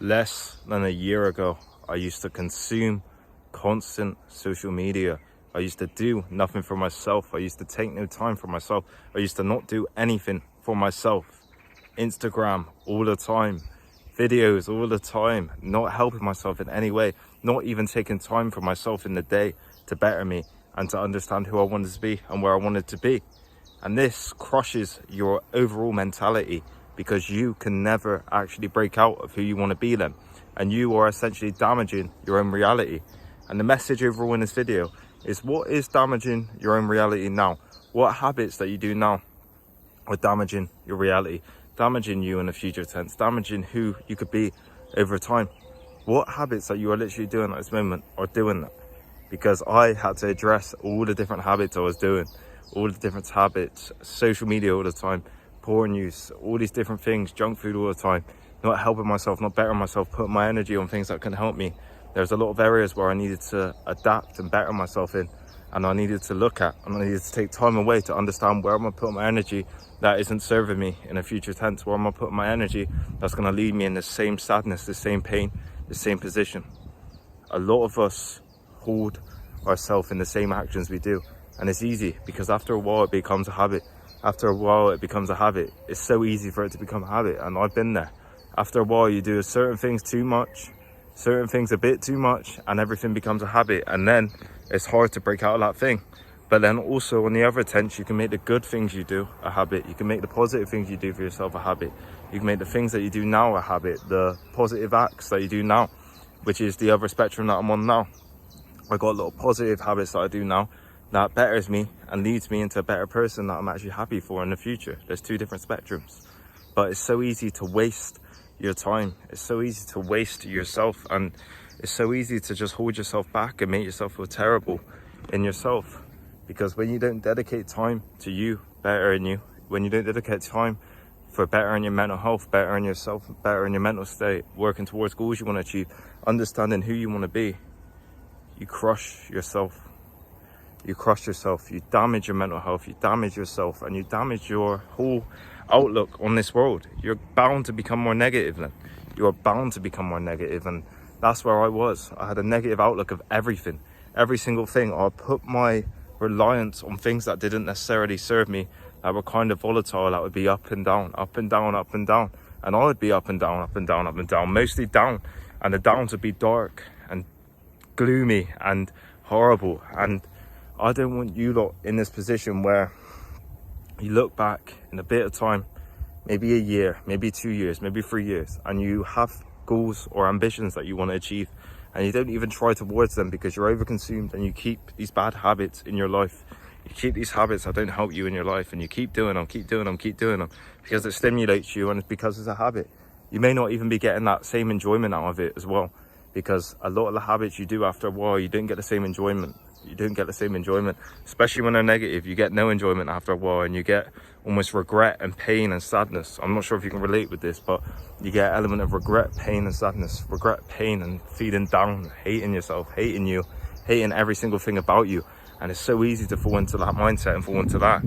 Less than a year ago, I used to consume constant social media. I used to do nothing for myself. I used to take no time for myself. I used to not do anything for myself. Instagram all the time, videos all the time, not helping myself in any way, not even taking time for myself in the day to better me and to understand who I wanted to be and where I wanted to be. And this crushes your overall mentality, because you can never actually break out of who you want to be then. And you are essentially damaging your own reality. And the message overall in this video is, what is damaging your own reality now? What habits that you do now are damaging your reality, damaging you in the future tense, damaging who you could be over time? What habits that you are literally doing at this moment are doing that? Because I had to address all the different habits I was doing, all the different habits, social media all the time, porn use, all these different things, junk food all the time, not helping myself, not bettering myself, putting my energy on things that can help me. There's a lot of areas where I needed to adapt and better myself in, and I needed to look at, and I needed to take time away to understand where I'm going to put my energy that isn't serving me in a future tense, where I'm going to put my energy that's going to lead me in the same sadness, the same pain, the same position. A lot of us hold ourselves in the same actions we do, and it's easy because after a while it becomes a habit. After a while it becomes a habit. It's so easy for it to become a habit, and I've been there. After a while you do certain things too much, certain things a bit too much, and everything becomes a habit, and then it's hard to break out of that thing. But then also on the other tense, you can make the good things you do a habit. You can make the positive things you do for yourself a habit. You can make the things that you do now a habit, the positive acts that you do now, which is the other spectrum that I'm on now. I got a lot of positive habits that I do now that betters me and leads me into a better person that I'm actually happy for in the future. There's two different spectrums, but it's so easy to waste your time. It's so easy to waste yourself, and it's so easy to just hold yourself back and make yourself feel terrible in yourself. Because when you don't dedicate time to you bettering you, when you don't dedicate time for bettering your mental health, bettering yourself, bettering your mental state, working towards goals you want to achieve, understanding who you want to be, you crush yourself. You crush yourself, you damage your mental health, you damage yourself, and you damage your whole outlook on this world. You're bound to become more negative then. You are bound to become more negative, and that's where I was. I had a negative outlook of everything, every single thing. I put my reliance on things that didn't necessarily serve me, that were kind of volatile, that would be up and down, up and down, up and down. And I would be up and down, up and down, up and down, mostly down. And the downs would be dark and gloomy and horrible. And I don't want you lot in this position where you look back in a bit of time, maybe a year, maybe 2 years, maybe 3 years, and you have goals or ambitions that you want to achieve, and you don't even try towards them because you're overconsumed, and you keep these bad habits in your life. You keep these habits that don't help you in your life, and you keep doing them, keep doing them, keep doing them, because it stimulates you, and it's because it's a habit. You may not even be getting that same enjoyment out of it as well, because a lot of the habits you do after a while, you don't get the same enjoyment. You don't get the same enjoyment, especially when they're negative. You get no enjoyment after a while, and you get almost regret and pain and sadness. I'm not sure if you can relate with this, but you get an element of regret, pain and sadness, regret, pain and feeling down, hating yourself, hating you, hating every single thing about you. And it's so easy to fall into that mindset and fall into that.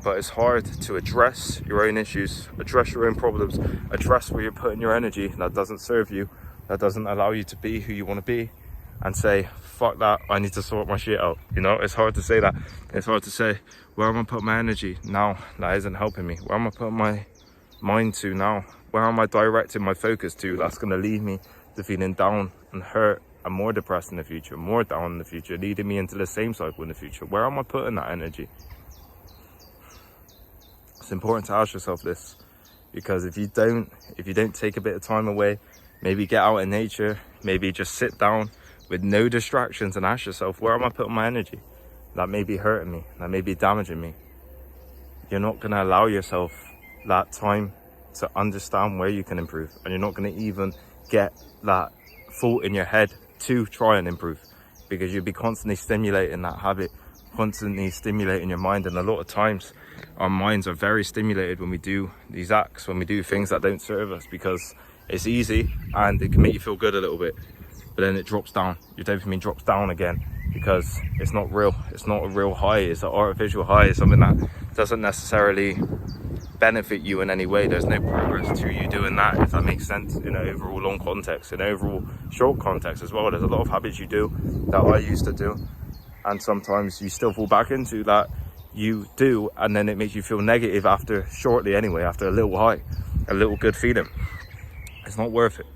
But it's hard to address your own issues, address your own problems, address where you're putting your energy that doesn't serve you, that doesn't allow you to be who you want to be, and say, fuck that, I need to sort my shit out. You know, it's hard to say that. It's hard to say, where am I putting my energy now that isn't helping me? Where am I putting my mind to now? Where am I directing my focus to that's going to lead me to feeling down and hurt and more depressed in the future, more down in the future, leading me into the same cycle in the future? Where am I putting that energy? It's important to ask yourself this, because if you don't take a bit of time away, maybe get out in nature, maybe just sit down with no distractions and ask yourself, where am I putting my energy? That may be hurting me, that may be damaging me. You're not going to allow yourself that time to understand where you can improve, and you're not going to even get that thought in your head to try and improve, because you'll be constantly stimulating that habit, constantly stimulating your mind. And a lot of times our minds are very stimulated when we do these acts, when we do things that don't serve us, because it's easy and it can make you feel good a little bit, but then it drops down. Your dopamine drops down again because it's not real. It's not a real high. It's an artificial high. It's something that doesn't necessarily benefit you in any way. There's no progress to you doing that, if that makes sense, in an overall long context, in an overall short context as well. There's a lot of habits you do that I used to do, and sometimes you still fall back into that you do, and then it makes you feel negative after shortly anyway, after a little high, a little good feeling. It's not worth it.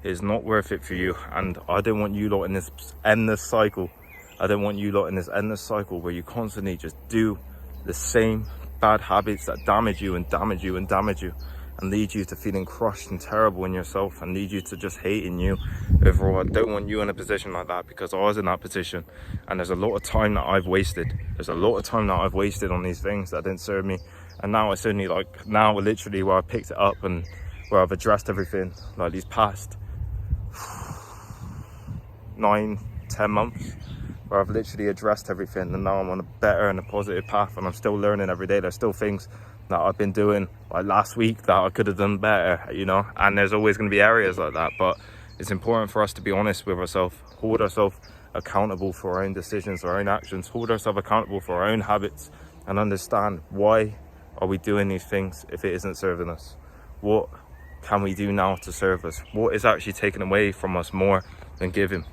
It's not worth it for you. And I don't want you lot in this endless cycle. I don't want you lot in this endless cycle where you constantly just do the same bad habits that damage you and damage you and damage you, and lead you to feeling crushed and terrible in yourself, and lead you to just hating you overall. I don't want you in a position like that, because I was in that position, and there's a lot of time that I've wasted. There's a lot of time that I've wasted on these things that didn't serve me. And now it's only like now, literally, where I picked it up and where I've addressed everything, like these past 9-10 months, where I've literally addressed everything, and now I'm on a better and a positive path, and I'm still learning every day. There's still things that I've been doing like last week that I could have done better, you know, and there's always going to be areas like that. But it's important for us to be honest with ourselves, hold ourselves accountable for our own decisions, our own actions, hold ourselves accountable for our own habits, and understand why are we doing these things if it isn't serving us. What can we do now to serve us? What is actually taken away from us more than giving?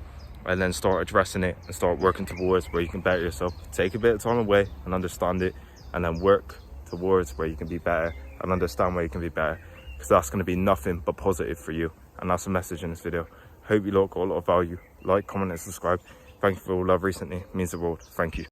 And then start addressing it and start working towards where you can better yourself. Take a bit of time away and understand it, and then work towards where you can be better and understand where you can be better, because that's going to be nothing but positive for you. And that's the message in this video. Hope you lot got a lot of value. Like, comment and subscribe. Thank you for all love recently. It means the world. Thank you.